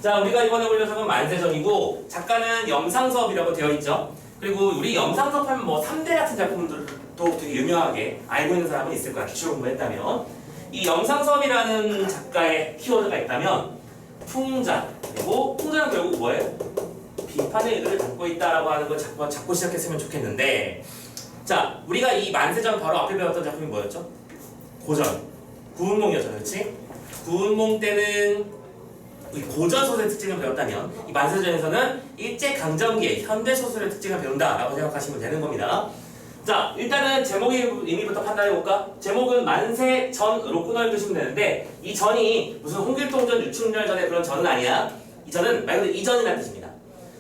자, 우리가 이번에 볼 녀석은 만세전이고 작가는 염상섭이라고 되어 있죠. 그리고 우리 염상섭 하면 뭐 3대 같은 작품들도 되게 유명하게 알고 있는 사람은 있을 거야. 기출 공부했다면. 이 염상섭이라는 작가의 키워드가 있다면 풍자, 그리고 풍자는 결국 뭐예요? 비판의 의도를 담고 있다라고 하는 걸 잡고 시작했으면 좋겠는데, 자, 우리가 이 만세전 바로 앞에 배웠던 작품이 뭐였죠? 고전, 구운몽이었죠, 그렇지? 구운몽 때는 이 고전 소설의 특징을 배웠다면 이 만세전에서는 일제강점기의 현대 소설의 특징을 배운다라고 생각하시면 되는 겁니다. 자, 일단은 제목의 의미부터 판단해볼까? 제목은 만세전으로 끊어읽으시면 되는데 이 전이 무슨 홍길동전, 유충렬전의 그런 전은 아니야. 이 전은 말 그대로 이전이라는 뜻입니다.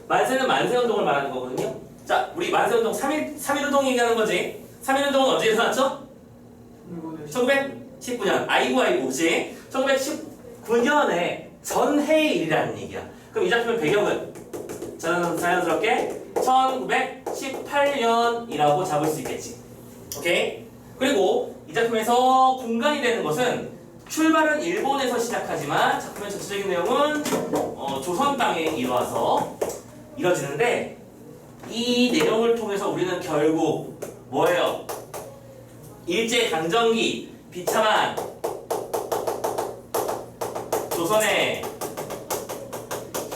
만세는 만세운동을 말하는 거거든요. 자, 우리 만세운동 3.1운동 얘기하는 거지. 3.1운동은 언제 일어났죠? 1919년. 아이고, 그치? 1919년에 전해일이라는 얘기야. 그럼 이 작품의 배경은 저는 자연스럽게 1918년이라고 잡을 수 있겠지. 오케이? 그리고 이 작품에서 공간이 되는 것은 출발은 일본에서 시작하지만 작품의 전체적인 내용은 조선 땅에 이루어지는데 이 내용을 통해서 우리는 결국 뭐예요? 일제강점기 비참한 조선의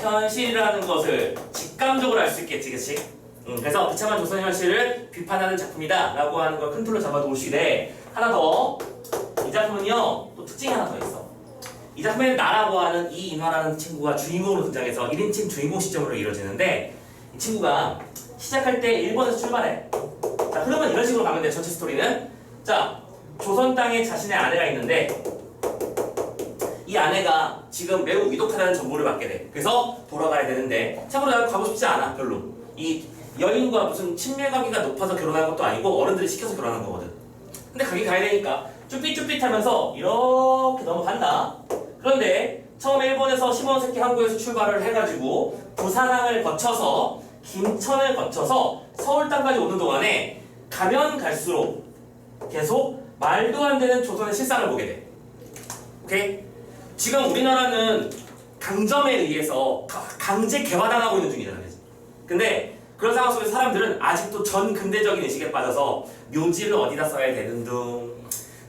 현실이라는 것을 직감적으로 알 수 있겠지, 그치? 그래서 비참한 조선 현실을 비판하는 작품이다 라고 하는 걸 큰 틀로 잡아두시되, 하나 더, 이 작품은요 또 특징이 하나 더 있어. 이 작품에는 나라고 하는 이인화라는 친구가 주인공으로 등장해서 1인칭 주인공 시점으로 이루어지는데, 이 친구가 시작할 때 일본에서 출발해. 자, 흐름은 이런 식으로 가면 돼. 전체 스토리는. 자, 조선 땅에 자신의 아내가 있는데 이 아내가 지금 매우 위독하다는 정보를 받게 돼. 그래서 돌아가야 되는데, 참고로 나는 가고 싶지 않아, 별로. 이 여인과 무슨 친밀관계가 높아서 결혼한 것도 아니고 어른들이 시켜서 결혼한 거거든. 근데 가야 되니까 쭈삣쭈삣하면서 이렇게 넘어간다. 그런데 처음에 일본에서 시모노세키 항구에서 출발을 해가지고 부산항을 거쳐서 김천을 거쳐서 서울 땅까지 오는 동안에 가면 갈수록 계속 말도 안 되는 조선의 실상을 보게 돼. 오케이? 지금 우리나라는 강점에 의해서 강제 개화당하고 있는 중이잖아, 그치? 근데 그런 상황 속에서 사람들은 아직도 전 근대적인 의식에 빠져서 묘지를 어디다 써야 되는 둥,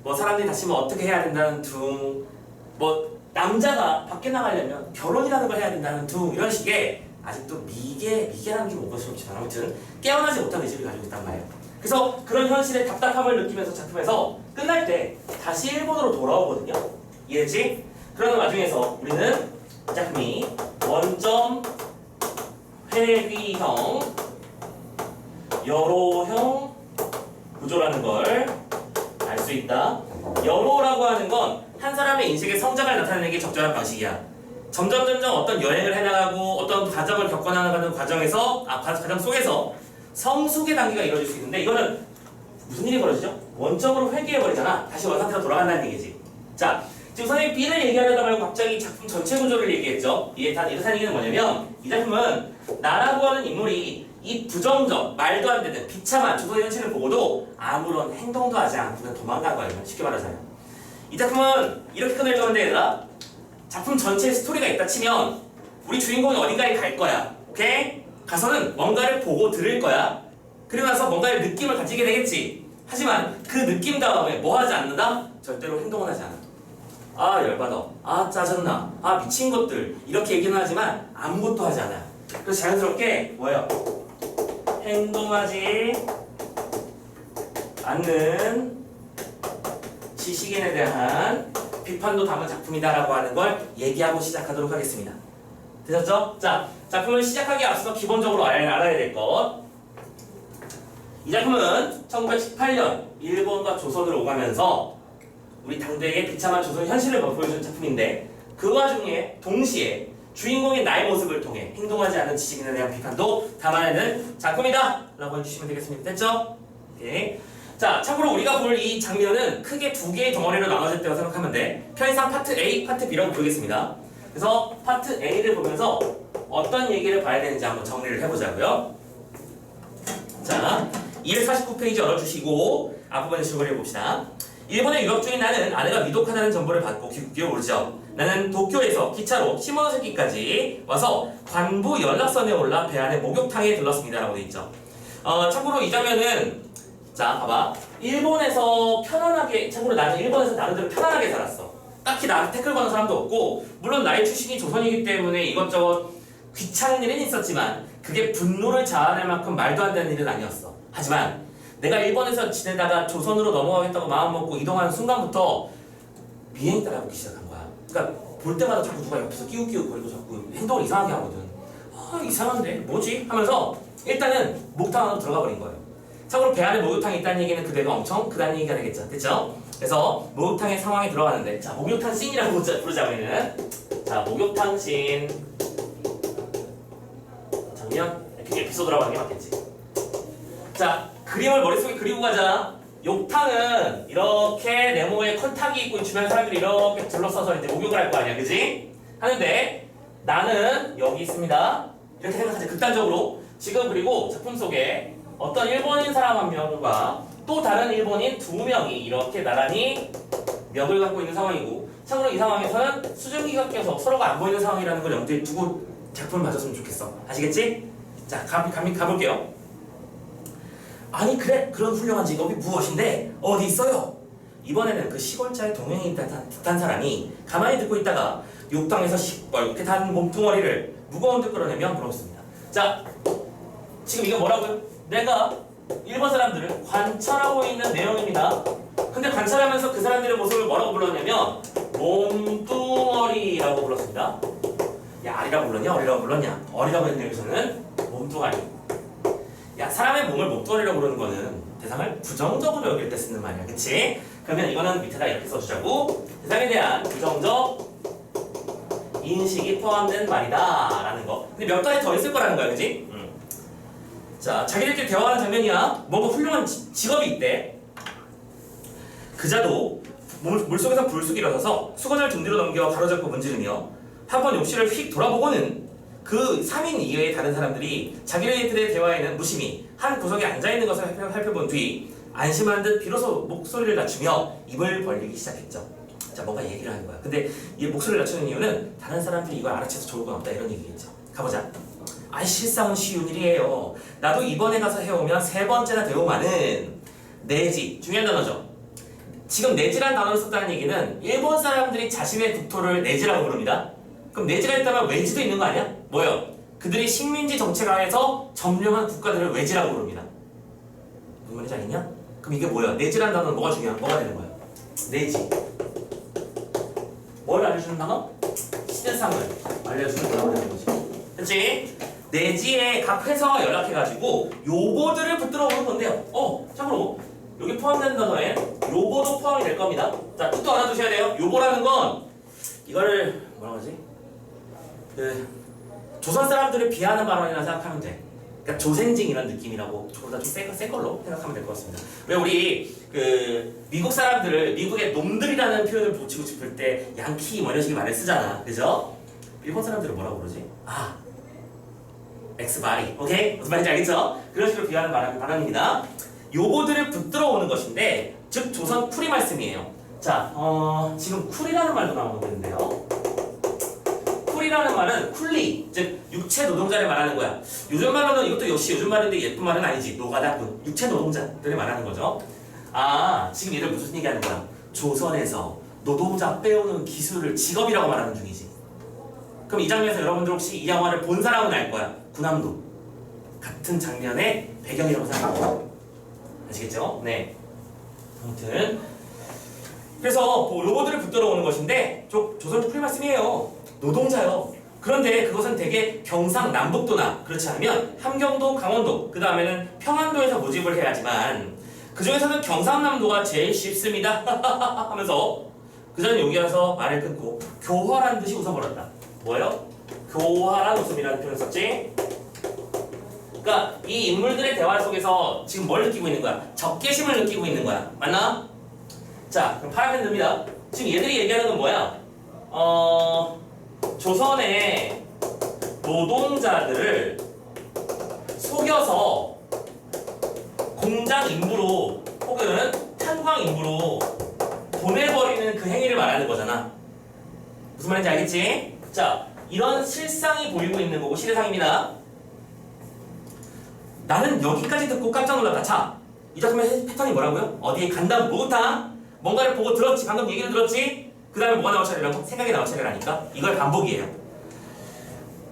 뭐 사람들이 다치면 어떻게 해야 된다는 둥, 뭐 남자가 밖에 나가려면 결혼이라는 걸 해야 된다는 둥, 이런 식의 아직도 미개라는 게 뭔가 싶지만 아무튼 깨어나지 못한 의식을 가지고 있단 말이에요. 그래서 그런 현실의 답답함을 느끼면서 작품에서 끝날 때 다시 일본으로 돌아오거든요. 이해했지? 그러는 와중에서 우리는 이 작품이 원점 회귀형 여로형 구조라는 걸 알 수 있다. 여로라고 하는 건 한 사람의 인생의 성장을 나타내는 게 적절한 방식이야. 점점 어떤 여행을 해나가고 어떤 과정을 겪어나가는 과정 속에서 성숙의 단계가 이루어질 수 있는데, 이거는 무슨 일이 벌어지죠? 원점으로 회귀해버리잖아. 다시 원상태로 돌아간다는 얘기지. 자, 지금 선생님이 B를 얘기하려다 말고 갑자기 작품 전체 구조를 얘기했죠. 이렇다는 얘기는 뭐냐면, 이 작품은 나라고 하는 인물이 이 부정적, 말도 안 되는 비참한 조선의 현실을 보고도 아무런 행동도 하지 않고 그냥 도망간 거예요. 쉽게 말하자면. 이 작품은 이렇게 끝낼 건데, 얘들아, 작품 전체에 스토리가 있다 치면 우리 주인공이 어딘가에 갈 거야. 오케이? 가서는 뭔가를 보고 들을 거야. 그리고 나서 뭔가의 느낌을 가지게 되겠지. 하지만 그 느낌 다음에 뭐 하지 않는다? 절대로 행동은 하지 않아. 아, 열받아. 아, 짜증나. 아, 미친 것들. 이렇게 얘기는 하지만 아무것도 하지 않아요. 그래서 자연스럽게 뭐예요? 행동하지 않는 지식인에 대한 비판도 담은 작품이다라고 하는 걸 얘기하고 시작하도록 하겠습니다. 되셨죠? 자, 작품을 시작하기에 앞서 기본적으로 알아야 될 것. 이 작품은 1918년 일본과 조선을 오가면서 우리 당대의 비참한 조선 현실을 보여주는 작품인데, 그 와중에 동시에 주인공의 나의 모습을 통해 행동하지 않는 지식인에 대한 비판도 담아내는 작품이다 라고 해주시면 되겠습니다. 됐죠? 오케이. 자, 참고로 우리가 볼 이 장면은 크게 두 개의 덩어리로 나눠질 때라고 생각하면 돼. 편의상 파트 A, 파트 B라고 부르겠습니다. 그래서 파트 A를 보면서 어떤 얘기를 봐야 되는지 한번 정리를 해보자고요. 자, 249페이지 열어주시고 앞부분의 질문을 해봅시다. 일본에 유학 중인 나는 아내가 위독하다는 정보를 받고 귀에 오르죠. 나는 도쿄에서 기차로 시모노세키까지 와서 관부 연락선에 올라 배 안에 목욕탕에 들렀습니다. 라고 돼 있죠. 참고로 이 장면은 자 봐봐. 일본에서 편안하게 참고로 나는 일본에서 나름대로 편안하게 살았어. 딱히 나한테 태클 거는 사람도 없고 물론 나의 출신이 조선이기 때문에 이것저것 귀찮은 일은 있었지만 그게 분노를 자아낼 만큼 말도 안 되는 일은 아니었어. 하지만 내가 일본에서 지내다가 조선으로 넘어가겠다고 마음먹고 이동하는 순간부터 미행이 따라붙기 시작한 거야. 그러니까 볼 때마다 자꾸 누가 옆에서 끼우끼우거리고 자꾸 행동을 이상하게 하거든. 아 이상한데 뭐지? 하면서 일단은 목탕 안으로 들어가 버린 거예요. 참고로 배 안에 목욕탕이 있다는 얘기는 그 배가 엄청 크다는 얘기가 되겠죠. 됐죠? 그래서 목욕탕의 상황에 들어가는데 자 목욕탕 씬이라고 부르자 우리는. 자 목욕탕 씬 장면 이렇게 에피소드라고 하는 게 맞겠지. 자 그림을 머릿속에 그리고 가자. 욕탕은 이렇게 네모에 컨탁이 있고 주변 사람들이 이렇게 둘러싸서 이제 목욕을 할 거 아니야, 그지? 하는데 나는 여기 있습니다. 이렇게 생각하자. 극단적으로 지금 그리고 작품 속에 어떤 일본인 사람 한 명과 또 다른 일본인 두 명이 이렇게 나란히 멱을 갖고 있는 상황이고 참고로 이 상황에서는 수증기가 껴서 서로가 안 보이는 상황이라는 걸 염두에 두고 작품을 봐줬으면 좋겠어. 아시겠지? 자 가볼게요. 아니 그래 그런 훌륭한 직업이 무엇인데 어디 있어요? 이번에는 그 시골자의 동행인 듯한 사람이 가만히 듣고 있다가 욕탕에서 시뻘겋게 단 몸뚱어리를 무거운 듯 끌어내며 물었습니다. 자 지금 이거 뭐라고요? 내가 일본 사람들을 관찰하고 있는 내용입니다. 근데 관찰하면서 그 사람들의 모습을 뭐라고 불렀냐면 몸뚱어리라고 불렀습니다. 야 아리라고 불렀냐 어리라고 불렀냐? 어리라고 했는데 여기서는 몸뚱아리. 야 사람의 몸을 몸뚱아리라고 부르는 거는 대상을 부정적으로 여길 때 쓰는 말이야, 그치? 그러면 이거는 밑에다 이렇게 써주자고. 대상에 대한 부정적 인식이 포함된 말이다 라는 거. 근데 몇 가지 더 있을 거라는 거야, 그치? 자 자기들끼리 대화하는 장면이야. 뭔가 훌륭한 직업이 있대. 그자도 물속에서 불쑥 일어서서 수건을 등 뒤로 넘겨 가로잡고 문지르며 한번 욕실을 휙 돌아보고는 그 3인 이외의 다른 사람들이 자기네들의 대화에는 무심히 한 구석에 앉아있는 것을 살펴본 뒤 안심한 듯 비로소 목소리를 낮추며 입을 벌리기 시작했죠. 자 뭔가 얘기를 하는 거야. 근데 이 목소리를 낮추는 이유는 다른 사람들이 이걸 알아채서 좋을 건 없다 이런 얘기겠죠. 가보자. 아이 실상은 쉬운 일이에요. 나도 이번에 가서 해오면 3번째나 되오마는 내지 중요한 단어죠. 지금 내지란 단어를 썼다는 얘기는 일본 사람들이 자신의 국토를 내지라고 부릅니다. 그럼 내지가 있다면 외지도 있는 거 아니야? 뭐요? 그들이 식민지 정책하에서 점령한 국가들을 외지라고 부릅니다. 무슨 말인지 알겠냐? 그럼 이게 뭐야? 내지란 단어는 뭐가 중요한? 뭐가 되는 거야? 내지. 뭘 알려주는 단어? 시대상을 알려주는 단어가 되는 거지. 그렇지? 내지에 각 회사와 연락해가지고 요거들을 붙들어 오는 건데요. 참고로 여기 포함되는 단어에 요거도 포함이 될 겁니다. 자, 또 알아두셔야 돼요. 요거라는 건 이거를 뭐라고 하지? 조선 사람들을 비하하는 발언이라 생각하면 돼. 그러니까 조생징 이런 느낌이라고 조보다 좀 센 걸로 생각하면 될 것 같습니다. 왜 우리 미국 사람들을 미국의 놈들이라는 표현을 붙이고 싶을 때 양키 뭐 이런 식의 말을 쓰잖아, 그죠? 일본 사람들은 뭐라고 그러지? 엑스바리, 오케이? 무슨 말인지 알겠죠? 그런 식으로 비하하는 발언입니다. 요거들을 붙들어 오는 것인데, 즉 조선 쿨이 말씀이에요. 자, 지금 쿨이라는 말도 나오는데요. 쿨이라는 말은 쿨리, 즉 육체 노동자를 말하는 거야. 요즘 말로는 이것도 역시 요즘 말인데 예쁜 말은 아니지. 노가다군, 육체 노동자들을 말하는 거죠. 지금 얘들 무슨 얘기하는 거야? 조선에서 노동자 빼오는 기술을 직업이라고 말하는 중이지. 그럼 이 장면에서 여러분들 혹시 이 영화를 본 사람은 알 거야. 군함도 같은 장면의 배경이라고 생각하고 아시겠죠? 네. 아무튼 그래서 로봇들을 붙들어 오는 것인데 조선 쿨 말씀이에요. 노동자요. 그런데 그것은 대개 경상남북도나 그렇지 않으면 함경도, 강원도, 그 다음에는 평안도에서 모집을 해야지만 그 중에서는 경상남도가 제일 쉽습니다. 하면서 그 전에 여기 와서 말을 끊고 교활한 듯이 웃어버렸다. 뭐예요? 교활한 웃음이라는 표현을 썼지? 그러니까 이 인물들의 대화 속에서 지금 뭘 느끼고 있는 거야? 적개심을 느끼고 있는 거야. 맞나? 자, 그럼 파란펜 듭니다. 지금 얘들이 얘기하는 건 뭐야? 조선의 노동자들을 속여서 공장 인부로 혹은 탄광 인부로 보내버리는 그 행위를 말하는 거잖아. 무슨 말인지 알겠지? 자, 이런 실상이 보이고 있는 거고 시대상입니다. 나는 여기까지 듣고 깜짝 놀랐다. 자, 이 작품의 패턴이 뭐라고요? 어디에 간다고 뭐부터? 뭔가를 보고 들었지. 방금 얘기를 들었지? 그 다음에 뭐가 나올 차례라고? 생각이 나올 차례라니까? 이걸 반복이에요.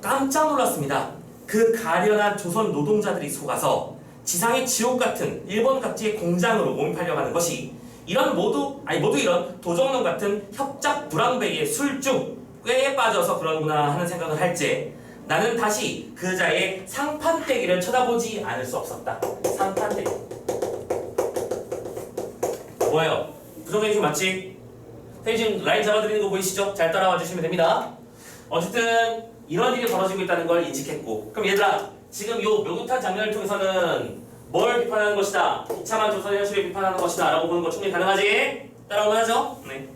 깜짝 놀랐습니다. 그 가련한 조선 노동자들이 속아서 지상의 지옥 같은 일본 각지의 공장으로 몸팔려 가는 것이 이런 모두 이런 도적놈 같은 협작 불황배의 술중 꾀에 빠져서 그러구나 하는 생각을 할지 나는 다시 그자의 상판대기를 쳐다보지 않을 수 없었다. 상판대기 뭐예요? 부정적인 맞지? 선생님 지금 라인 잡아드리는 거 보이시죠? 잘 따라와 주시면 됩니다. 어쨌든 이런 일이 벌어지고 있다는 걸 인식했고 그럼 얘들아 지금 요 묘구탄 장면을 통해서는 뭘 비판하는 것이다? 비참한 조선 현실을 비판하는 것이다 라고 보는 거 충분히 가능하지? 따라오면 하죠? 네.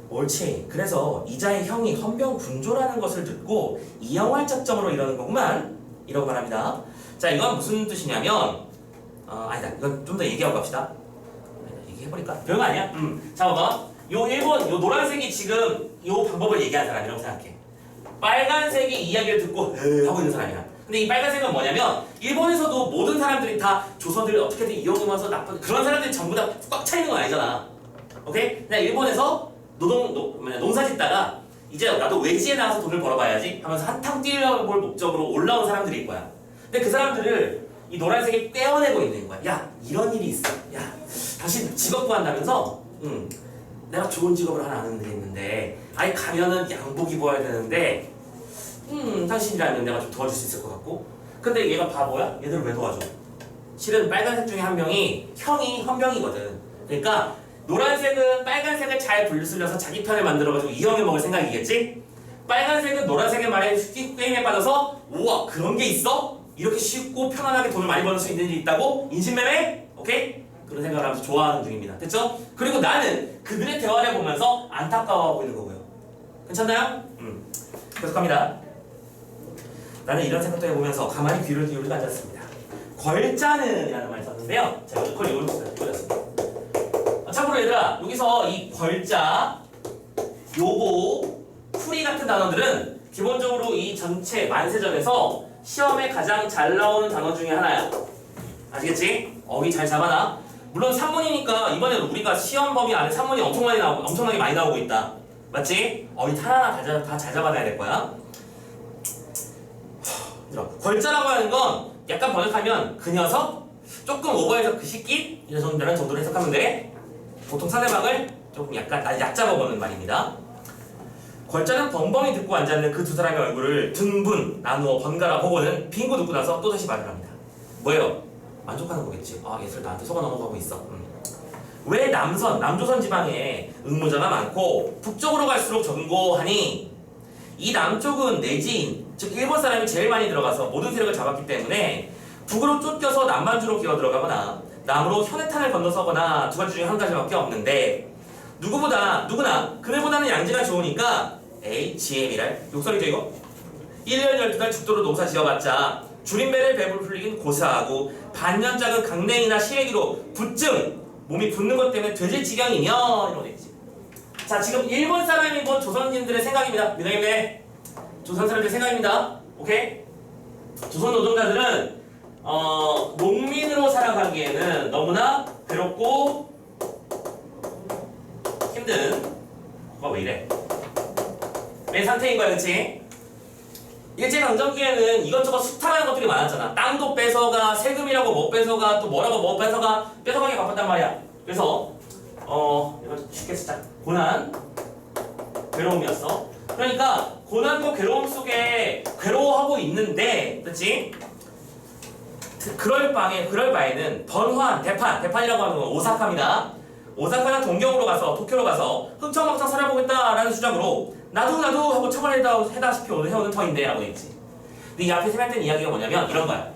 옳지. 그래서 이자의 형이 헌병군조라는 것을 듣고 이영활작정으로 이러는 거구만 이라고 말합니다. 자 이건 무슨 뜻이냐면 아니다 이건 좀 더 얘기하고 갑시다. 얘기해버릴까? 별거 아니야? 자 봐봐 요 일본 요 노란색이 지금 요 방법을 얘기한 사람이라고 생각해. 빨간색이 이야기를 듣고 하고 있는 사람이야. 근데 이 빨간색은 뭐냐면 일본에서도 모든 사람들이 다 조선들을 어떻게든 이용하면서 나쁜 그런 사람들이 전부 다 꽉 차 있는 건 아니잖아. 오케이? 그냥 일본에서 농사 짓다가 이제 나도 외지에 나가서 돈을 벌어봐야지 하면서 한탕 뛰어볼 목적으로 올라온 사람들일 거야. 근데 그 사람들을 이 노란색이 떼어내고 있는 거야. 야 이런 일이 있어. 야 다시 직업 구한다면서 내가 좋은 직업을 하나 아는 데 있는데 아예 가면은 양복 입어야 되는데 당신이라면 내가 좀 도와줄 수 있을 것 같고 근데 얘가 바보야? 얘들 왜 도와줘? 실은 빨간색 중에 한 명이 형이 헌병이거든. 그러니까 노란색은 빨간색을 잘 분리슬려서 자기 편을 만들어가지고 이 형을 먹을 생각이겠지? 빨간색은 노란색의 말에 게임에 빠져서 우와 그런 게 있어? 이렇게 쉽고 편안하게 돈을 많이 벌 수 있는 일이 있다고? 인신매매? 오케이? 그런 생각을 하면서 좋아하는 중입니다. 됐죠? 그리고 나는 그들의 대화를 보면서 안타까워하고 있는 거고요. 괜찮나요? 계속 갑니다. 나는 이런 생각도 해보면서 가만히 귀를 기울이고 앉았습니다. 걸자는 이라는 말이 썼는데요. 제가 그걸 읽어줬습니다. 참고로 얘들아 여기서 이 걸자, 요보, 풀이 같은 단어들은 기본적으로 이 전체 만세전에서 시험에 가장 잘 나오는 단어 중에 하나야. 아시겠지? 어휘 잘 잡아놔. 물론 산문이니까 이번에 우리가 시험 범위 안에 산문이 엄청나게 많이 나오고 있다. 맞지? 어휘 하나하나 다 잘 잡아놔야 될 거야. 걸자라고 하는 건 약간 번역하면 그 녀석? 조금 오버해서 그 새끼? 이런 정도로 해석하면 돼. 보통 상대방을 조금 약간 얕잡아보는 말입니다. 걸자는 벙벙이 듣고 앉아있는 그 두 사람의 얼굴을 등분, 나누어 번갈아 보고는 빙고 듣고 나서 또다시 말을 합니다. 뭐예요? 만족하는 거겠지. 아 얘들 나한테 속아 넘어가고 있어. 왜 남조선 지방에 응모자가 많고 북쪽으로 갈수록 적은고 하니 이 남쪽은 내지인, 즉 일본 사람이 제일 많이 들어가서 모든 세력을 잡았기 때문에 북으로 쫓겨서 남반주로 기어 들어가거나 남으로 현해탄을 건너서거나 두 가지 중에 한 가지밖에 없는데 누구나 그들보다는 양지가 좋으니까 GM이랄 욕설이죠 이거? 1년 12달 죽도록 농사 지어봤자 줄임배를 배불리긴 고사하고 반년작은 강냉이나 시래기로 붓증 몸이 붓는 것 때문에 돼질 지경이며 이러고 있지. 자 지금 일본 사람이 본 조선인들의 생각입니다. 민호님네 조선 사람들의 생각입니다. 오케이? 조선 노동자들은 농민으로 살아가기에는 너무나 괴롭고 힘든 왜 이래? 맨 상태인 거야, 그치? 일제강점기에는 이것저것 수탈하는 것들이 많았잖아. 땅도 뺏어가, 세금이라고 못 뺏어가, 또 뭐라고 못 뺏어가, 뺏어가기 바빴단 말이야. 그래서 이거 쉽게 쓰자. 고난, 괴로움이었어. 그러니까 고난과 괴로움 속에 괴로워하고 있는데, 그렇지? 그럴 바에는 대판이라고 하는 건 오사카입니다. 오사카나 동경으로 가서 도쿄로 가서 흥청망청 살아보겠다라는 주장으로 나도 하고 처벌 해다시피 오늘 해오는 터인데 라고 했지. 근데 이 앞에 생각된 이야기가 뭐냐면 이런 거야.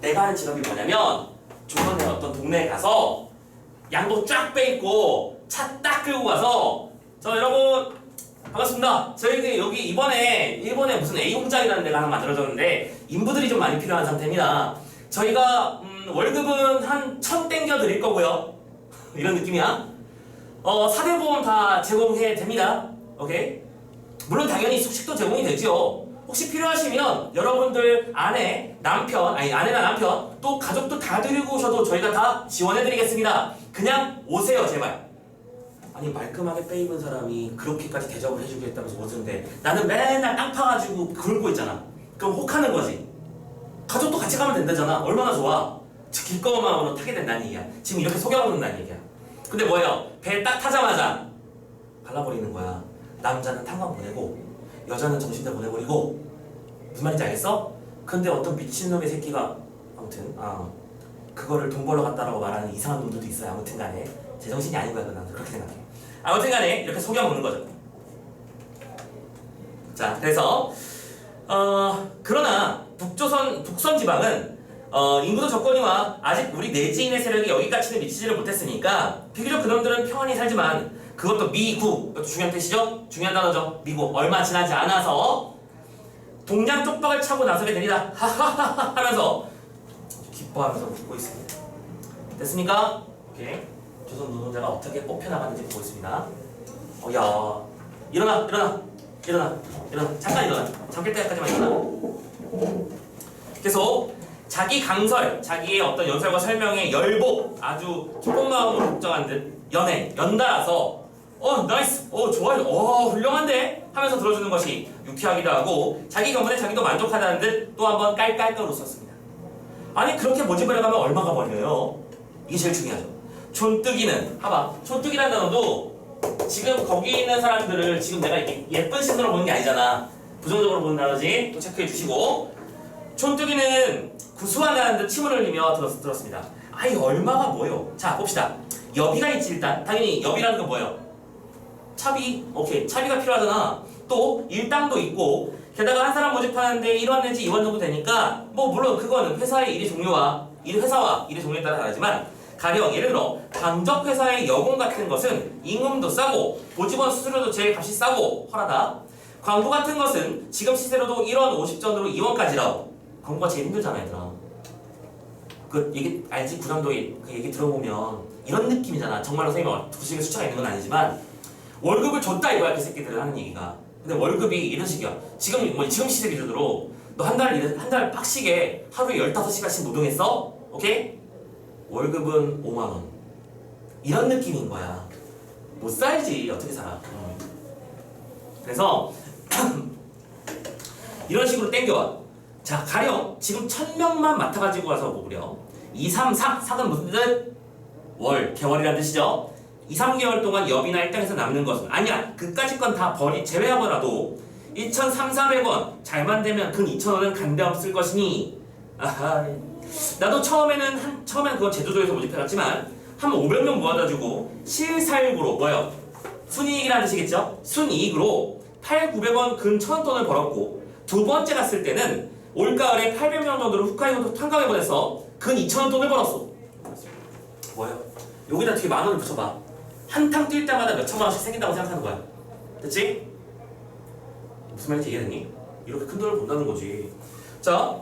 내가 하는 직업이 뭐냐면 조선의 어떤 동네에 가서 양복 쫙 빼입고 차 딱 끌고 가서 저 여러분 반갑습니다. 저희가 여기 이번에 일본에 무슨 A공장이라는 데가 하나 만들어졌는데 인부들이 좀 많이 필요한 상태입니다. 저희가 월급은 한 1,000 땡겨 드릴 거고요. 이런 느낌이야. 사대보험 다 제공해 됩니다. 오케이? 물론 당연히 숙식도 제공이 되죠. 혹시 필요하시면 여러분들 아내, 남편, 아니 아내나 남편 또 가족도 다 데리고 오셔도 저희가 다 지원해드리겠습니다. 그냥 오세요 제발. 아니 말끔하게 빼 입은 사람이 그렇게까지 대접을 해주겠다면서 오는데 나는 맨날 땅 파가지고 굴고 있잖아. 그럼 혹하는 거지. 가족도 같이 가면 된다잖아. 얼마나 좋아. 기꺼운 마음으로 타게 된다는 얘기야. 지금 이렇게 속여놓는다는 얘기야. 근데 뭐예요? 배 딱 타자마자 발라버리는 거야. 남자는 탄광 보내고 여자는 정신대 보내버리고. 무슨 말인지 알겠어? 근데 어떤 미친놈의 새끼가 아무튼 그거를 돈 벌러 갔다라고 말하는 이상한 놈들도 있어요. 아무튼 간에 제정신이 아닌 거야. 나는 그렇게 생각해. 아무튼 간에 이렇게 속여먹는 거죠. 자, 그래서 그러나 북선 지방은 인구도 적거니와 아직 우리 내지인의 세력이 여기까지는 미치지를 못했으니까 비교적 그놈들은 평안히 살지만 그것도 미국, 이것도 중요한 뜻이죠? 중요한 단어죠. 미국. 얼마 지나지 않아서 동양 쪽박을 차고 나서게 되리라. 하하하하 하면서 기뻐하면서 웃고 있습니다. 됐습니까? 오케이. 조선 노동자가 어떻게 뽑혀나가는지 보고 있습니다. 야, 일어나. 잠깐 일어나. 잠길 때까지만 일어나. 계속 자기 강설, 자기의 어떤 연설과 설명의 열복, 아주 기쁜 마음으로 걱정한 듯 연달아서 나이스, 좋아요, 훌륭한데 하면서 들어주는 것이 유쾌하기도 하고 자기 경험에 자기도 만족하다는 듯 또 한번 깔깔깔 웃었습니다. 아니 그렇게 모집을 해가면 얼마가 버려요? 이게 제일 중요하죠. 촌뜨기는 봐봐, 촌뜨기라는 단어도 지금 거기 있는 사람들을 지금 내가 이렇게 예쁜 시선으로 보는 게 아니잖아. 부정적으로 보는 단어지. 또 체크해 주시고, 촌뜨기는 구수하다는 듯 침을 흘리며 들었습니다. 아이 얼마가 뭐요? 자 봅시다. 여비가 있지. 일단 당연히 여비라는 건 뭐예요? 차비. 오케이, 차비가 필요하잖아. 또 일당도 있고 게다가 한 사람 모집하는데 1원 내지 2원 정도 되니까 뭐 물론 그거는 회사의 일의 종류와 회사와 일의 종류에 따라 다르지만 가령 예를 들어 방적회사의 여공 같은 것은 임금도 싸고 보직원 수수료도 제일 값이 싸고 헐하다. 광고 같은 것은 지금 시세로도 1원 50전으로 2원까지라고. 광고가 제일 힘들잖아 얘들아. 그 얘기 알지? 구장도의 그 얘기 들어보면 이런 느낌이잖아. 정말로 선생님이 부식의 수치가 있는 건 아니지만 월급을 줬다 이거야 그 새끼들은 하는 얘기가. 근데 월급이 이런 식이야. 지금 시세 기준으로 너 한 달 빡시게 하루에 15시간씩 노동했어? 오케이? 월급은 5만 원. 이런 느낌인 거야. 못 살지. 어떻게 살아. 그래서 이런 식으로 땡겨와. 자, 가령 지금 1000명만 맡아가지고 와서 보구려. 2, 3, 4. 4는 무슨 뜻? 월, 개월이라는 뜻이죠. 2, 3개월 동안 여비나 일당에서 남는 것은 아니야. 그까짓 건 다 제외하더라도 2,300~400원 잘만 되면 근 2,000원은 간데 없을 것이니. 아하. 나도 처음에는 그건 제주도에서 모집해갔지만 한 500명 모아가지고 실살구로 뭐요? 순이익이라는 뜻이겠죠? 순이익으로 800~900원 근 1,000돈을 벌었고 두 번째 갔을 때는 올가을에 800명 정도를 홋카이도 탄광에 보내서 근 2,000원 돈을 벌었어. 뭐예요? 여기다 뒤에 만 원을 붙여봐. 한탕 뛸 때마다 몇 천만 원씩 생긴다고 생각하는 거야. 됐지? 무슨 말인지 이해되니? 이렇게 큰 돈을 번다는 거지. 자,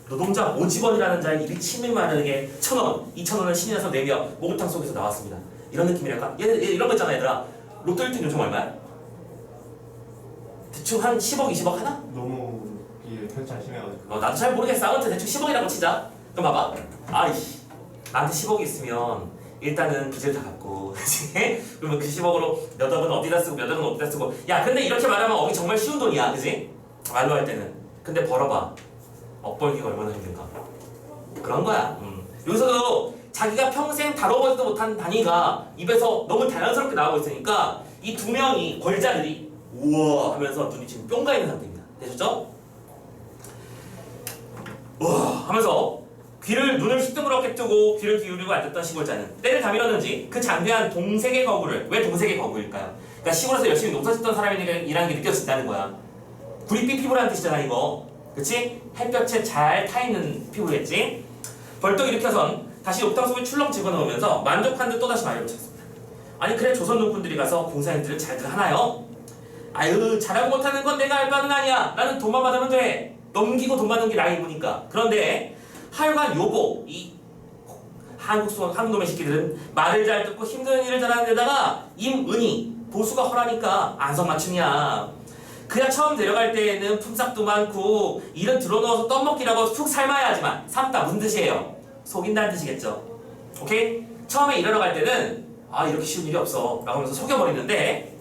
노동자 모집원이라는 자의 입이 침이 마르게 1,000원, 2,000원을 신이 나서 내며 목욕탕 속에서 나왔습니다. 이런 느낌이랄까? 얘 이런 거 있잖아 얘들아. 로또 1등 요즘 얼마야? 대충 한 10억, 20억 하나? 너무 이게 편차 심해가지고. 나도 잘 모르겠어. 아무튼 대충 10억이라고 치자. 그럼 봐봐. 아이씨, 나한테 10억이 있으면 일단은 빚을 다 갚고 그러면 그 10억으로 몇 억은 어디다 쓰고 몇 억은 어디다 쓰고. 야 근데 이렇게 말하면 억이 정말 쉬운 돈이야. 그지? 말로 할 때는. 근데 벌어봐. 억 벌기가 얼마나 힘든가. 그런 거야. 여기서도 자기가 평생 다뤄보지도 못한 단위가 입에서 너무 자연스럽게 나오고 있으니까 이 두 명이 걸자들이 우와 하면서 눈이 지금 뿅 가 있는 상태입니다. 되셨죠? 우와 하면서 눈을 휘둥그렇게 뜨고 귀를 기울이고 앉았던 시골자는 때를 다 밀었는지 그 장대한 동색의 거구를. 왜 동색의 거구일까요? 그러니까 시골에서 열심히 농사짓던 사람이라는 게 느껴진다는 거야. 구릿빛 피부라는 뜻이잖아 이거. 그치? 햇볕에 잘 타있는 피부겠지? 벌떡 일으켜선 다시 옥당 속에 출렁 집어넣으면서 만족한 듯 또다시 말을 붙였습니다. 아니 그래 조선 농꾼들이 가서 공사님들을 잘들 하나요? 아유 잘하고 못하는 건 내가 알 바는 아니야. 나는 돈만 받으면 돼. 넘기고 돈 받는 게 나의 임무니까. 그런데 하여간 한국 놈의 새끼들은 말을 잘 듣고 힘든 일을 잘하는 데다가 임은희 보수가 허라니까 안성맞춤이야. 그야 처음 데려갈 때에는 품삯도 많고 일은 들어넣어서 떡먹기라고 푹 삶아야 하지만 삶다 무슨 뜻이에요? 속인다는 뜻이겠죠. 오케이? 처음에 일하러 갈 때는 아 이렇게 쉬운 일이 없어 라고 하면서 속여버리는데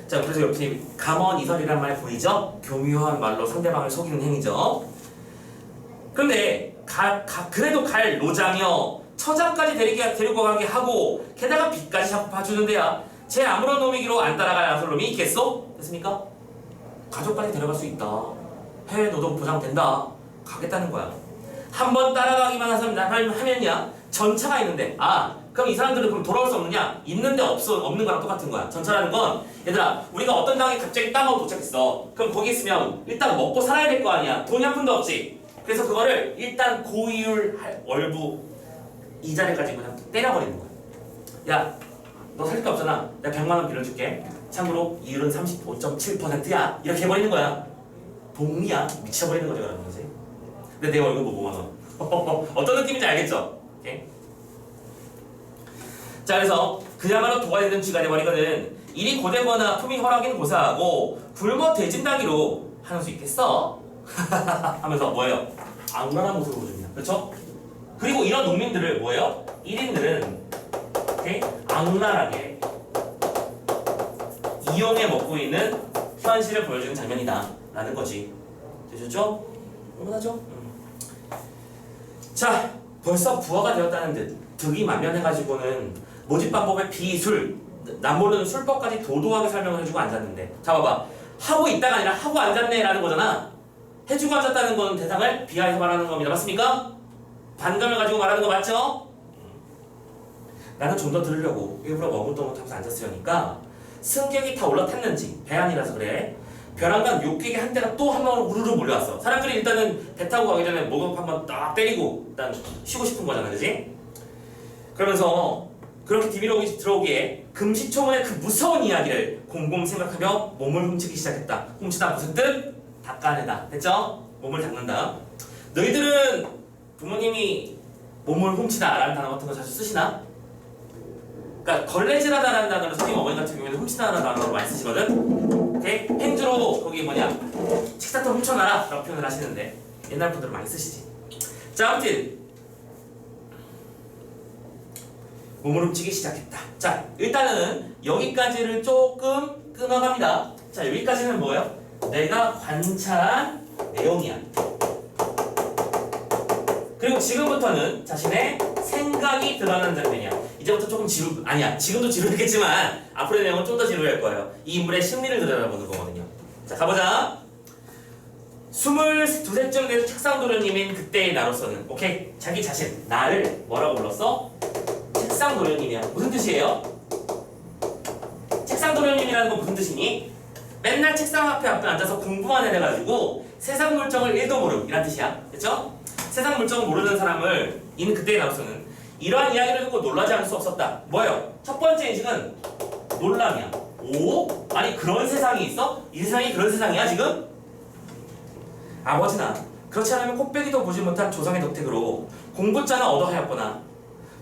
자 그래서 옆에 감언이설이라는 말 보이죠? 교묘한 말로 상대방을 속이는 행위죠. 그런데 그래도 갈 노장이요 처장까지 데리고 가게 하고 게다가 빚까지 자꾸 봐주는데야 쟤 아무런 놈이기로 안 따라갈 아설놈이 있겠어? 됐습니까? 가족까지 데려갈 수 있다. 해외 노동 보장된다. 가겠다는 거야. 한번 따라가기만 하면야 전차가 있는데 그럼 이 사람들은 그럼 돌아올 수 없느냐? 있는데 없는 거랑 똑같은 거야. 전차라는 건 얘들아 우리가 어떤 당에 갑자기 땅으로 도착했어. 그럼 거기 있으면 일단 먹고 살아야 될 거 아니야. 돈이 한 푼도 없지. 그래서 그거를 일단 고이율 월부 이자를 가지고 그냥 때려버리는 거야. 야 너 살 게 없잖아. 내가 100만 원 빌려줄게. 참고로 이율은 35.7%야. 이렇게 해버리는 거야. 복리야. 미쳐버리는 거죠 그러는 거지. 근데 내 월급 5만 원. 어떤 느낌인지 알겠죠? 오케이? 자 그래서 그야말로 도가 되는 쥐가 돼버리거든. 일이 고되거나 품이 허락인 고사하고 굶어 대진다기로 하는 수 있겠어? 하면서 뭐예요? 악랄한 모습을 보여줍니다. 그렇죠? 그리고 이런 농민들을 뭐예요? 1인들은 오케이? 악랄하게 이용해 먹고 있는 현실을 보여주는 장면이다 라는 거지. 되셨죠? 응원하죠? 자 벌써 부하가 되었다는 듯 득이 만면해가지고는 모집 방법의 비술 남 모르는 술법까지 도도하게 설명을 해주고 앉았는데 자 봐봐 하고 있다가 아니라 하고 앉았네 라는 거잖아. 해주고 앉았다는 건 대상을 비하해서 말하는 겁니다. 맞습니까? 반감을 가지고 말하는 거 맞죠? 나는 좀 더 들으려고 일부러 머뭇머뭇하면서 앉았으려니까 승객이 다 올라탔는지 배안이라서 그래 벼랑간 욕객의 한 대가 또 한 방으로 우르르 몰려왔어. 사람들이 일단은 배 타고 가기 전에 목욕 한번 딱 때리고 일단 쉬고 싶은 거잖아 그지? 그러면서 그렇게 DB로 들어오기에 금시초문의 그 무서운 이야기를 곰곰 생각하며 몸을 훔치기 시작했다. 훔치다 무슨 뜻? 닦아내다. 됐죠? 몸을 닦는다. 너희들은 부모님이 몸을 훔치다 라는 단어 같은 거 자주 쓰시나? 그러니까 걸레질하다라는 단어를 선생님 어머니 같은 경우에는 훔치다라는 단어로 많이 쓰시거든? 오케이? 행주로 거기 식사통 훔쳐놔라 라고 표현을 하시는데 옛날 분들은 많이 쓰시지. 자 아무튼 몸을 훔치기 시작했다. 자 일단은 여기까지를 조금 끊어갑니다. 자 여기까지는 뭐예요? 내가 관찰한 내용이야. 그리고 지금부터는 자신의 생각이 드러나는 장면이야. 이제부터 조금 지금도 지루했겠지만 앞으로의 내용은 좀 더 지루할 거예요. 이 인물의 심리를 들여다보는 거거든요. 자 가보자. 22세쯤 돼서 책상도련님인 그때의 나로서는 오케이? 자기 자신, 나를 뭐라고 불렀어? 책상도련님이야. 무슨 뜻이에요? 책상도련님이라는 건 무슨 뜻이니? 맨날 책상 앞에 앉아서 공부만 해가지고 세상 물정을 1도 모르 이란 뜻이야. 됐죠? 세상 물정을 모르는 사람을 인 그때의 나로서는 이러한 이야기를 듣고 놀라지 않을 수 없었다. 뭐예요? 첫 번째 인식은 놀람이야. 오? 아니 그런 세상이 있어? 이 세상이 그런 세상이야 지금? 아버지나 그렇지 않으면 코빼기도 보지 못한 조상의 덕택으로 공부자나 얻어하였거나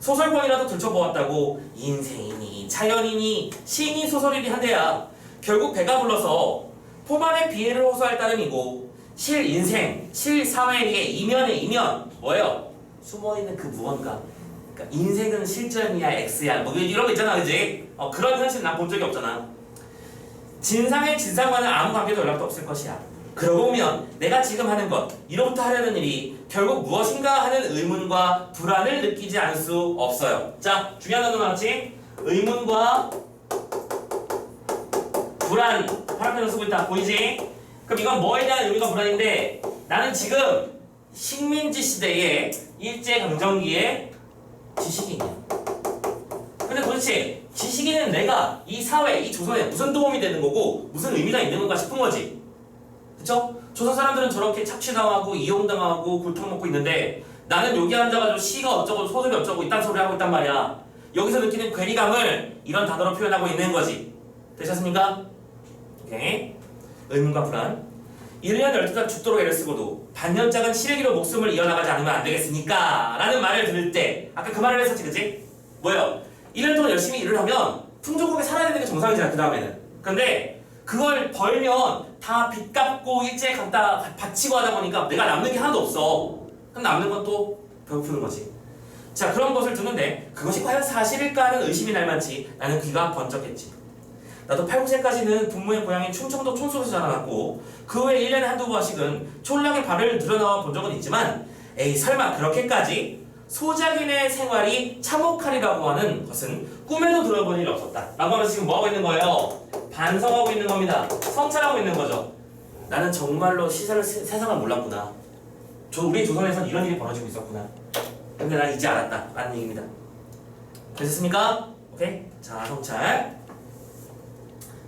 소설권이라도 들춰보았다고 인생이니 자연이니 시인이 소설이니 한데야 결국 배가 불러서 포만의 비애를 호소할 따름이고 실인생, 실사회의 이면의 이면 뭐예요? 숨어있는 그 무언가. 그러니까 인생은 실전이야 X야 뭐 이런 거 있잖아 그지? 그런 현실 난 본 적이 없잖아. 진상의 진상과는 아무 관계도 연락도 없을 것이야. 그러고 보면 내가 지금 하는 것 이로부터 하려는 일이 결국 무엇인가 하는 의문과 불안을 느끼지 않을 수 없어요. 자 중요한 단어 나왔지? 의문과 불안 파란펜을 쓰고 있다 보이지? 그럼 이건 뭐에 대한 의문과 불안인데 나는 지금 식민지 시대의 일제강점기의 지식인이야. 근데 도대체 지식인은 내가 이 사회, 이 조선에 무슨 도움이 되는 거고 무슨 의미가 있는 건가 싶은 거지. 그쵸? 조선 사람들은 저렇게 착취당하고 이용당하고 골탕먹고 있는데 나는 여기 앉아가지고 시가 어쩌고 소설이 어쩌고 이딴 소리 하고 있단 말이야. 여기서 느끼는 괴리감을 이런 단어로 표현하고 있는 거지. 되셨습니까? 오케이. 의문과 불안. 1년 12달 죽도록 애를 쓰고도 반년짝은 실기로 목숨을 이어나가지 않으면 안 되겠습니까? 라는 말을 들을 때 아까 그 말을 했었지, 그치? 뭐예요? 1년 동안 열심히 일을 하면 풍족하게 살아야 되는 게 정상이잖아, 그 다음에는. 근데 그걸 벌면 다 빚 갚고 일제히 갖다 바치고 하다 보니까 내가 남는 게 하나도 없어. 그럼 남는 건 또 배고프는 거지. 자, 그런 것을 듣는데 그것이 과연 사실일까 하는 의심이 날 만치 나는 귀가 번쩍했지. 나도 8, 9세까지는 부모의 고향인 충청도 촌수로 자라났고 그 후에 1년에 한두 번씩은 촌락에 발을 들여놓아 본 적은 있지만 에이 설마 그렇게까지 소작인의 생활이 참혹하리라고 하는 것은 꿈에도 들어본 일이 없었다 라고 하면서 지금 뭐하고 있는 거예요? 반성하고 있는 겁니다. 성찰하고 있는 거죠. 나는 정말로 세상을 몰랐구나. 우리 조선에선 이런 일이 벌어지고 있었구나. 근데 난 이제 알았다 라는 얘기입니다. 되셨습니까? 오케이? 자, 성찰.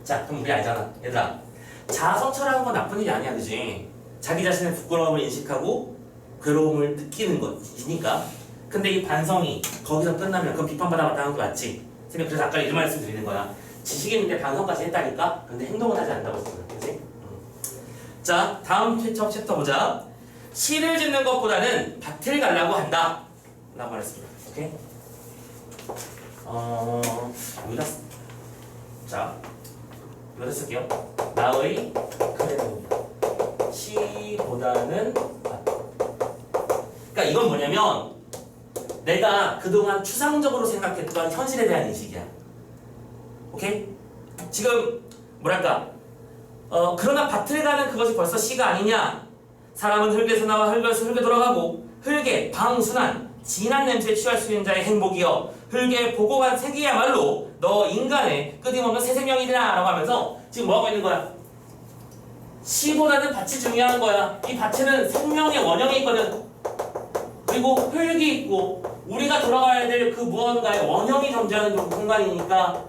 자, 그럼 우리 알잖아. 얘들아, 자아 성찰하는 건 나쁜 일이 아니야, 그지? 자기 자신의 부끄러움을 인식하고 괴로움을 느끼는 것이니까. 근데 이 반성이 거기서 끝나면 그건 비판받아봤다 하는 게 맞지? 선생님 그래서 아까 이런 말씀 드리는 거야. 지식이 있는데 반성까지 했다니까? 근데 행동은 하지 않는다고 했어, 그지? 자, 다음 챕터 보자. 시를 짓는 것보다는 밭을 가려고 한다 라고 말했습니다. 오케이? 여기다 자, 여기다 쓸게요. 나의 그래도입니다. 시보다는 밭. 그러니까 이건 뭐냐면 내가 그동안 추상적으로 생각했던 현실에 대한 인식이야. 오케이? 지금 뭐랄까 그러나 밭을 가는 그것이 벌써 시가 아니냐? 사람은 흙에서 나와 흙에서 흙에 돌아가고 흙의 방순한 진한 냄새에 취할 수 있는 자의 행복이여 흙에 보고한 색이야말로 너 인간의 끊임없는 새 생명이라 라고 하면서 지금 뭐하고 있는 거야? 시보다는 밭이 중요한 거야. 이 밭에는 생명의 원형이 있거든. 그리고 흙이 있고 우리가 돌아가야 될 그 무언가의 원형이 존재하는 공간이니까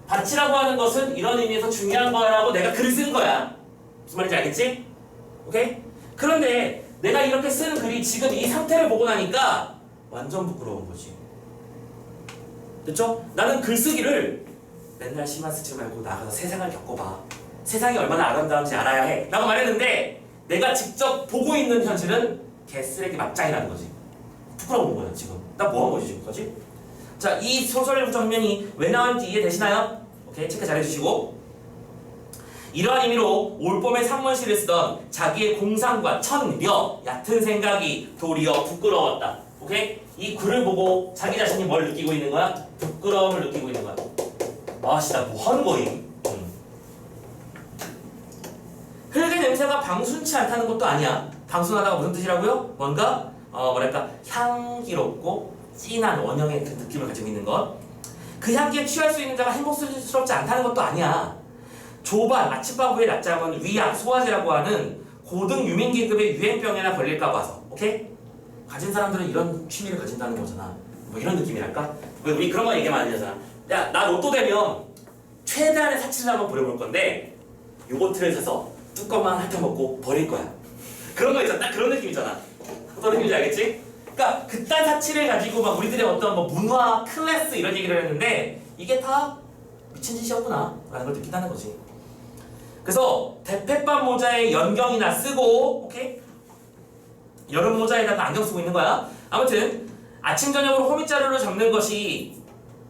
밭이라고 하는 것은 이런 의미에서 중요한 거라고 내가 글을 쓴 거야. 무슨 말인지 알겠지? 오케이? 그런데 내가 이렇게 쓴 글이 지금 이 상태를 보고 나니까 완전 부끄러운 거지. 됐죠? 나는 글쓰기를 맨날 시만 쓰지 말고 나가서 세상을 겪어봐. 세상이 얼마나 아름다운지 알아야 해 라고 말했는데 내가 직접 보고 있는 현실은 개쓰레기 막장이라는 거지. 부끄러운 거야 지금. 나 뭐 한 거지 지금까지? 자, 이 소설 장면이 왜 나왔는지 이해되시나요? 오케이, 체크 잘 해주시고. 이러한 의미로 올봄에 산문시를 쓰던 자기의 공상과 천려 얕은 생각이 도리어 부끄러웠다. 오케이? 이 글을 보고 자기 자신이 뭘 느끼고 있는 거야? 부끄러움을 느끼고 있는 거야. 아씨, 나 뭐 하는 거임? 흙의 냄새가 방순치 않다는 것도 아니야. 방순하다가 무슨 뜻이라고요? 뭔가 뭐랄까 향기롭고 진한 원형의 그 느낌을 가지고 있는 것. 그 향기에 취할 수 있는 자가 행복스럽지 않다는 것도 아니야. 조반, 아침밥 후에 낮잠은 위암, 소화제라고 하는 고등 유민계급의 유행병에나 걸릴까 봐서. 오케이? 가진 사람들은 이런 취미를 가진다는 거잖아. 뭐 이런 느낌이랄까? 우리 그런 거 얘기하면 안 되잖아. 야, 나 로또 되면 최대한의 사치를 한번 부려볼 건데 요거트를 사서 뚜껑만 핥아먹고 버릴 거야. 그런 거 있잖아. 딱 그런 느낌이잖아. 어떤 느낌인지 알겠지? 그러니까 그딴 사치를 가지고 막 우리들의 어떤 뭐 문화, 클래스 이런 얘기를 했는데 이게 다 미친 짓이었구나 라는 걸 느낀다는 거지. 그래서 대패밥 모자에 연경이나 쓰고, 오케이? 여름 모자에다가 안경 쓰고 있는 거야. 아무튼 아침 저녁으로 호미자루를 잡는 것이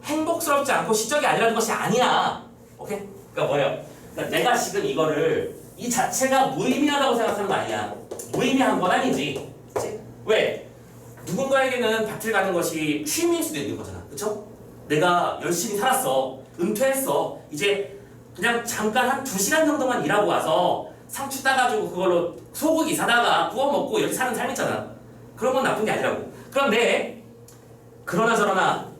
행복스럽지 않고 시적이 아니라는 것이 아니야. 오케이? 그러니까 뭐예요? 그러니까 내가 지금 이거를 이 자체가 무의미하다고 생각하는 거 아니야. 무의미한 건 아니지. 그치? 왜? 누군가에게는 밭을 가는 것이 취미일 수도 있는 거잖아. 그쵸? 내가 열심히 살았어. 은퇴했어. 이제 그냥 잠깐 한 2시간 정도만 일하고 와서 상추 따가지고 그걸로 소고기 사다가 구워 먹고 이렇게 사는 삶 있잖아. 그런 건 나쁜 게 아니라고. 그런데 그러나 저러나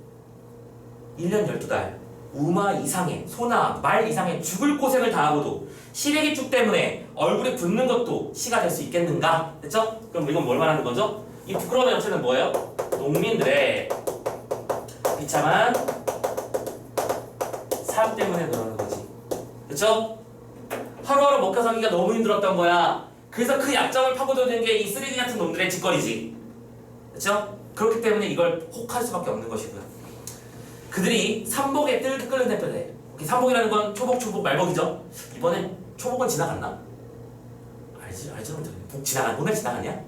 1년 12달 우마 이상의 소나 말 이상의 죽을 고생을 당하고도 시래기 죽 때문에 얼굴에 붓는 것도 시가 될 수 있겠는가? 됐죠? 그럼 이건 뭘 말하는 거죠? 이 부끄러움의 정체는 뭐예요? 농민들의 비참한 삶 때문에 그러는 거지. 그쵸? 하루하루 먹고 살기가 너무 힘들었던 거야. 그래서 그 약점을 파고드는 게 이 쓰레기 같은 놈들의 짓거리지. 그쵸? 그렇기 때문에 이걸 혹할 수밖에 없는 것이고요. 그들이 삼복에 뜰 끓는 대표대. 삼복이라는 건 초복, 말복이죠. 이번엔 초복은 지나갔나? 알지 복 지나가 보내 지나가냐?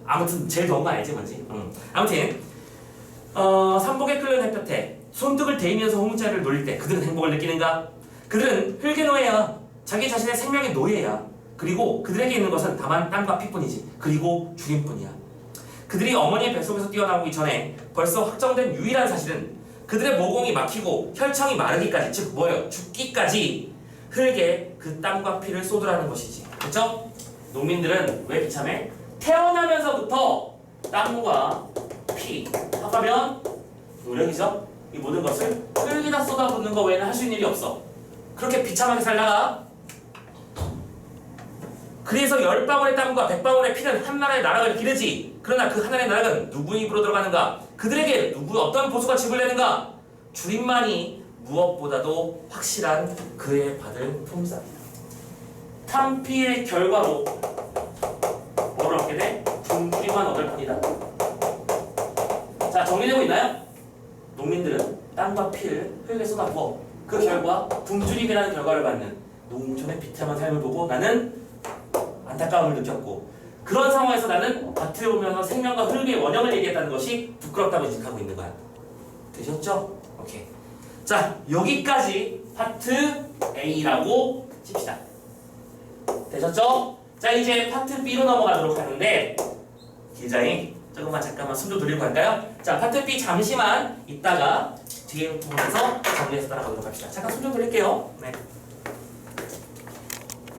아무튼 제일 더운 거 알지 뭔지. 아무튼 삼복에 끓는 햇볕에 손등을 대이면서 홍자를 놀릴 때 그들은 행복을 느끼는가? 그들은 흙의 노예야. 자기 자신의 생명의 노예야. 그리고 그들에게 있는 것은 다만 땀과 피뿐이지. 그리고 죽임뿐이야. 그들이 어머니의 뱃속에서 뛰어나오기 전에 벌써 확정된 유일한 사실은 그들의 모공이 막히고 혈청이 마르기까지, 즉 뭐예요? 죽기까지 흙에 그 땀과 피를 쏟으라는 것이지. 그렇죠? 농민들은 왜 비참해? 태어나면서부터 땀과 피, 합하면 노력이죠? 이 모든 것을 흙에다 쏟아붓는 거 외에는 할 수 있는 일이 없어. 그렇게 비참하게 살다가 그래서 10방울의 땀과 100방울의 피는 한 나라의 나락을 기르지. 그러나 그 하나의 나락은 누구 입으로 들어가는가? 그들에게 어떤 보수가 집을 내는가? 주님만이 무엇보다도 확실한 그의 받을 품삯이다. 탐피의 결과로 뭐를 얻게 돼? 둥주리만 얻을 뿐이다. 자, 정리되고 있나요? 농민들은 땀과 피를 흙에 쏟아부어 그 결과 굶주림이라는 결과를 받는 농촌의 비참한 삶을 보고 나는 안타까움을 느꼈고, 그런 상황에서 나는 밭을 보면서 생명과 흙의 원형을 얘기했다는 것이 부끄럽다고 인식하고 있는 거야. 되셨죠? 오케이. 자, 여기까지 파트 A라고 칩시다. 되셨죠? 자, 이제 파트 B로 넘어가도록 하는데 길자잉 잠깐만 숨 좀 돌리고 갈까요? 자, 파트 B 잠시만 이따가 뒤에 부분에서 정리해서 따라가도록 합시다. 잠깐 숨 좀 돌릴게요. 네.